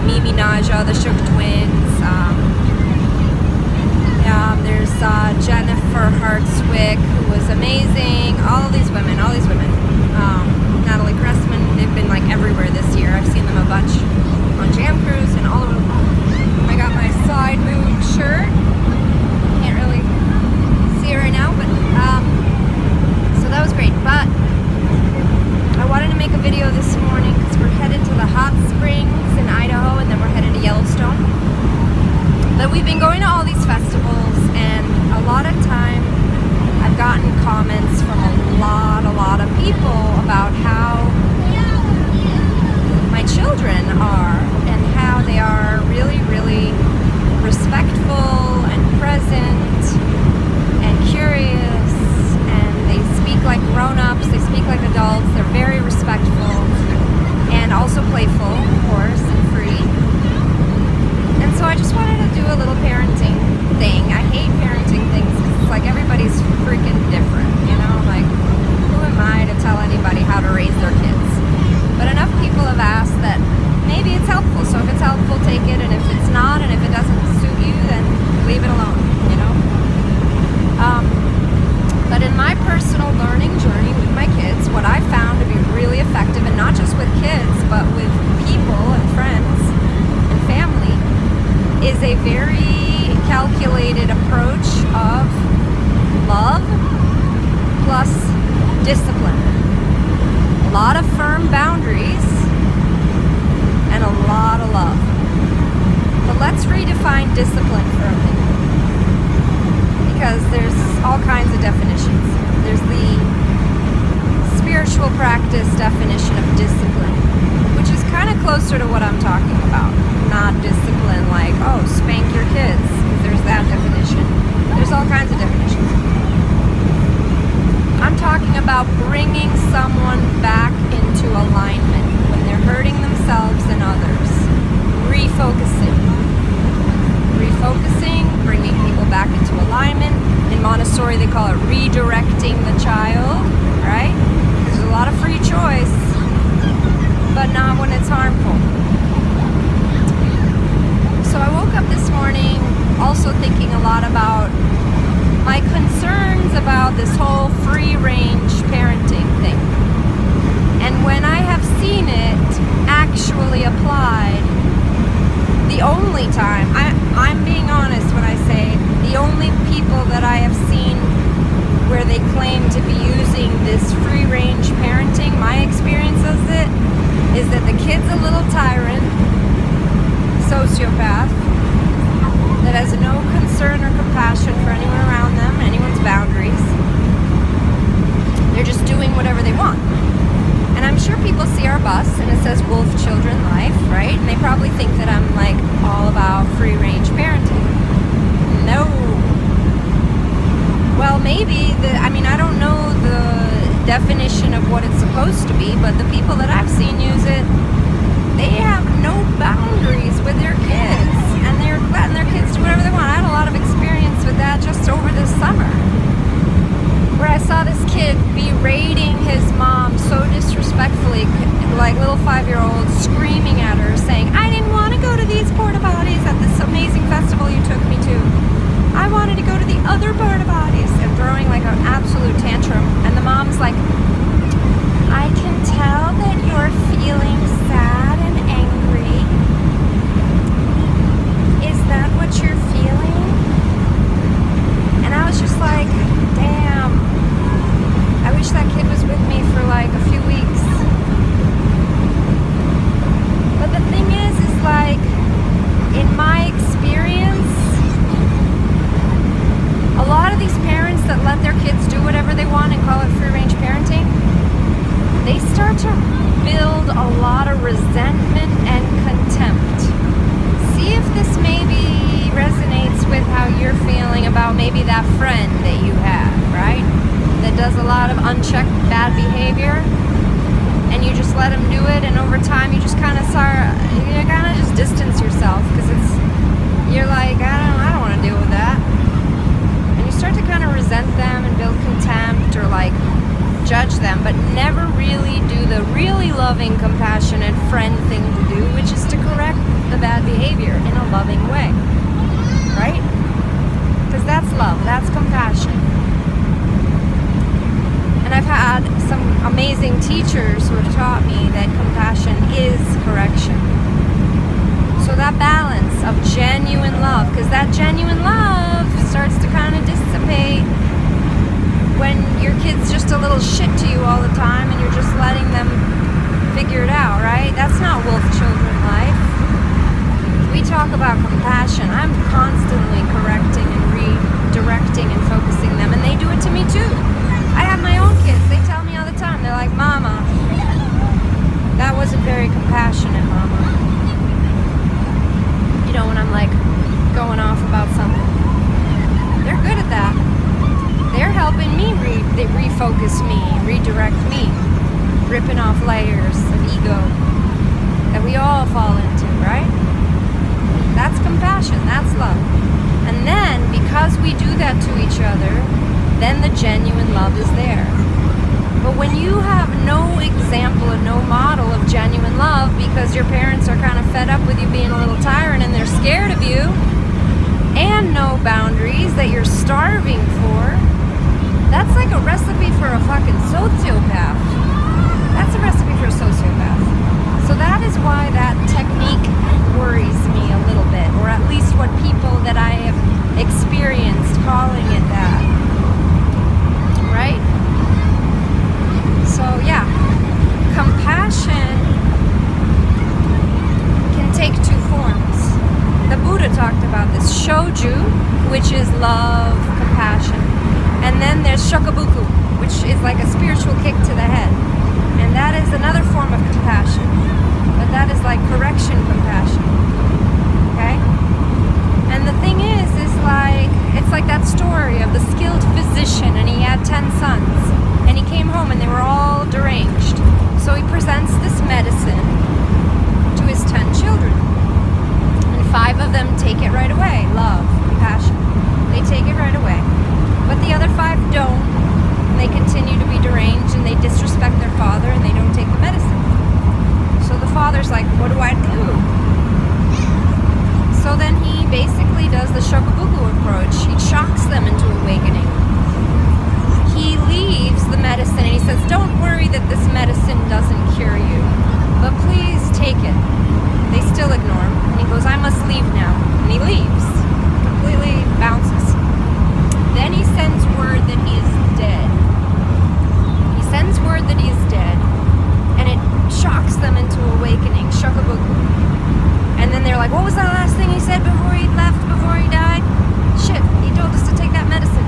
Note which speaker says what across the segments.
Speaker 1: Mimi Naja, the Shook Twins. There's Jennifer Hartswick, who was amazing. All these women. Natalie Gressman, they've been like everywhere this year. I've seen them a bunch on Jam Cruise and all over. I got my side boob shirt. Can't really see it right now, but so that was great. But I wanted to make a video this morning because we're headed to the hot springs in Idaho, and then we're headed to Yellowstone. But we've been going to all these festivals, and a lot of time I've gotten comments from a lot of people about how my children are, and how they are really respectful and present and curious, and they speak like grown-ups, they speak like adults, they're very respectful and also playful, of course, and free. And so I just wanted to do a little parenting thing. I hate parenting things because it's like everybody's freaking different, you know? Like, who am I to tell anybody how to raise their kids? But enough people have asked that maybe it's helpful. So if it's helpful, take it. And if it's not, and if it doesn't suit you, then leave it alone, you know? But in my personal learning journey with my kids, what I found to be really effective, and not just with kids, but with people and friends and family, is a very calculated approach of love plus discipline. A lot of firm boundaries and a lot of love. But let's redefine discipline for a minute, because there's all kinds of definitions. There's the spiritual practice definition of discipline, which is kind of closer to what I'm talking about. Not discipline like, oh, spank your kids. There's that definition. There's all kinds of definitions. I'm talking about bringing someone back into alignment when they're hurting themselves and others. Refocusing, bringing people back into alignment. In Montessori, they call it redirecting the child, right? There's a lot of free choice, but not when it's harmful. So I woke up this morning also thinking a lot about my concerns about this whole free-range parenting thing. And when I have seen it actually applied, the only time, I'm being honest when I say the only people that I have seen where they claim to be using this free-range parenting, my experience of it is that the kid's a little tyrant, sociopath, that has no concern or compassion for anyone around them, anyone's boundaries. They're just doing whatever they want. And I'm sure people see our bus and it says Wolf Children Life, right? And they probably think that I'm like all about free-range parenting. No. Well, maybe, I don't know the definition of what it's supposed to be, but the people that I've seen use it, they have no boundaries with their kids, and they're letting their kids do whatever they want. I had a lot of experience with that just over this summer, where I saw this kid berating his mom so disrespectfully, like little 5-year-old, screaming at her, saying, I didn't want to go to these porta potties at this amazing festival you took me to. I wanted to go to the other porta potties, and throwing like an absolute tantrum. And the mom's like, I can tell that you're feeling sad and angry. Is that what you're feeling? And I was just like, damn, I wish that kid was with me for like a few weeks. But the thing is like, in my experience, a lot of these parents that let their kids do whatever they want and call it free-range parenting, they start to build a lot of resentment and contempt. See if this maybe resonates with how you're feeling about maybe that friend that you have, right? That does a lot of unchecked bad behavior, and you just let them do it, and over time you just kind of just distance yourself, because you're like, I don't want to deal with that. And you start to kind of resent them and build contempt, or like judge them, but never really do the really loving, compassionate friend thing to do, which is to correct the bad behavior in a loving way, right? Because that's love, that's compassion. And I've had some amazing teachers who have taught me that compassion is correction. So that balance of genuine love, because that genuine love starts to kind of dissipate when your kid's just a little shit to you all the time and you're just letting them figure it out, right? That's not wolf children life. We talk about compassion. I'm constantly correcting and redirecting and focusing them, and they do it to me too. I have my own kids. They tell me all the time. They're like, Mama, that wasn't very compassionate, Mama. You know, when I'm like going off about something. They're good at that. They're helping me they refocus me, redirect me, ripping off layers of ego that we all fall into, right? That's compassion, that's love. And then, because we do that to each other, then the genuine love is there. But when you have no example and no model of genuine love because your parents are kind of fed up with you being a little tyrant and they're scared of you, and no boundaries that you're starving for, that's like a recipe for a fucking sociopath. That's a recipe for a sociopath. So that is why that technique worries me a little bit, or at least what people that I have experienced calling it that. Right? So yeah, compassion can take two forms. The Buddha talked about this. Shoju, which is love, compassion. And then there's shokabuku, which is like a spiritual kick to the head. And that is another form of compassion. But that is like correction compassion. Okay? And the thing is like, it's like that story of the skilled physician, and he had 10 sons. And he came home and they were all deranged. So he presents this medicine to his 10 children. And 5 of them take it right away. Love, compassion. They take it right away. But the other 5 don't. And they continue to be deranged and they disrespect their father and they don't take the medicine. So the father's like, what do I do? So then he basically does the shokabuku approach. He shocks them into awakening. He leaves the medicine and he says, don't worry that this medicine doesn't cure you, but please take it. They still ignore him. And he goes, I must leave now. And he leaves. Completely bounces. Then he sends word that he is dead. He sends word that he is dead, and it shocks them into awakening, shokabuku. And then they're like, what was that last thing he said before he left, before he died? Shit, he told us to take that medicine.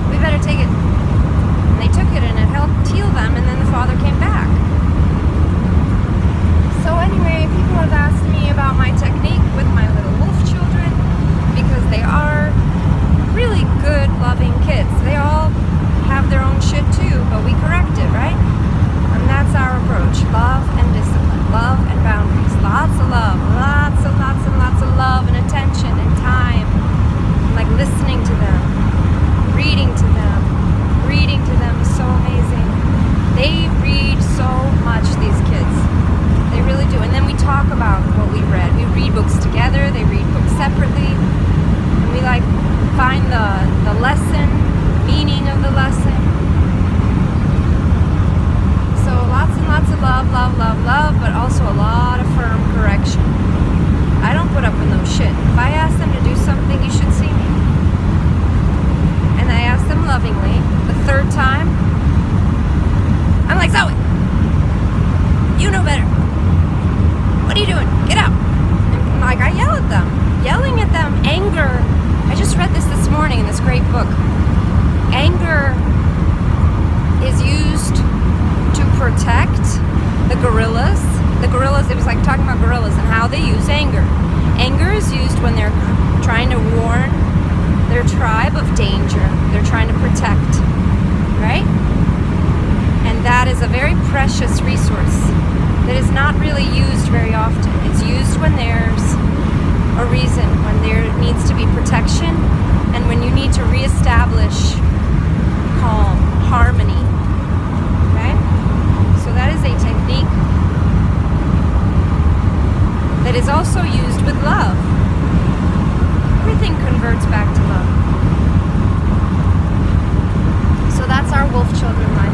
Speaker 1: We better take it. And they took it, and it helped heal them, and then the father came back. So anyway, people have asked me about my technique with my little wolf children, because they are really good, loving kids. They all have their own shit too, but we correct it, right? And that's our approach. Love and discipline. Love and boundaries. Lots of love. Lots and lots and lots of love and attention and time. And like listening to them. Reading to them. Reading to them is so amazing. They read so much, these kids. They really do. And then we talk about what we read. We read books together. They read books separately. And we like find the lesson, meaning of the lesson. So lots and lots of love, love, love, love, but also a lot of firm correction. I don't put up with no shit. If I ask them to do something, you should see me. And I ask them lovingly. The 3rd time, I'm like, Zoe, you know better. What are you doing? Get out. And like, I yell at them. Yelling at them, anger. I just read this morning in this great book. Anger is used to protect the gorillas. The gorillas, it was like talking about gorillas and how they use anger. Anger is used when they're trying to warn their tribe of danger. They're trying to protect, right? And that is a very precious resource that is not really used very often. It's used when there's a reason, when there needs to be protection, and when you need to reestablish calm, harmony. Okay? So that is a technique that is also used with love. Everything converts back to love. So that's our wolf children life.